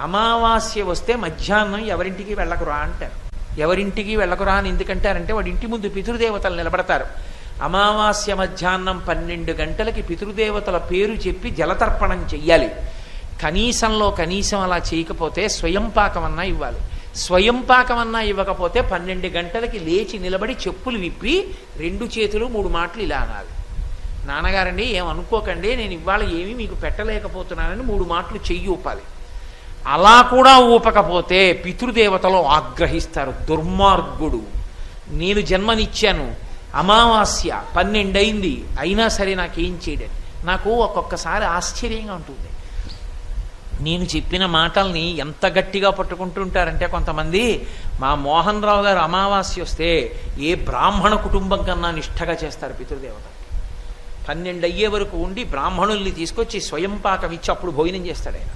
అమావాస్య వస్తే మధ్యాహ్నం ఎవరింటికి వెళ్ళకురా అంటారు. ఎవరింటికి వెళ్ళకురా అని ఎందుకంటారంటే వాడి ఇంటి ముందు పితృదేవతలు నిలబడతారు. అమావాస్య మధ్యాహ్నం 12 గంటలకి పితృదేవతల పేరు చెప్పి జలతర్పణం చెయ్యాలి. కనీసంలో కనీసం అలా చేయకపోతే స్వయం పాకమన్నా ఇవ్వాలి. స్వయం పాకమన్నా ఇవ్వకపోతే 12 గంటలకి లేచి నిలబడి చెప్పులు విప్పి 2 చేతులు 3 మాటలు ఇలా అనాలి. నాన్నగారండి ఏమనుకోకండి, నేను ఇవాళ ఏమీ మీకు పెట్టలేకపోతున్నానని 3 మాటలు చెయ్యి ఊపాలి. అలా కూడా ఊపకపోతే పితృదేవతలు ఆగ్రహిస్తారు. దుర్మార్గుడు, నేను జన్మనిచ్చాను, అమావాస్య 12 అయింది, అయినా సరే నాకేం చేయడని. నాకు ఒక్కొక్కసారి ఆశ్చర్యంగా ఉంటుంది. నేను చెప్పిన మాటల్ని ఎంత గట్టిగా పట్టుకుంటుంటారంటే కొంతమంది, మా మోహన్ రావు గారు అమావాస్య వస్తే ఏ బ్రాహ్మణ కుటుంబం కన్నా నిష్ఠగా చేస్తారు పితృదేవత. 12 అయ్యే వరకు ఉండి బ్రాహ్మణుల్ని తీసుకొచ్చి స్వయం పాకం ఇచ్చి అప్పుడు భోజనం చేస్తాడు ఆయన.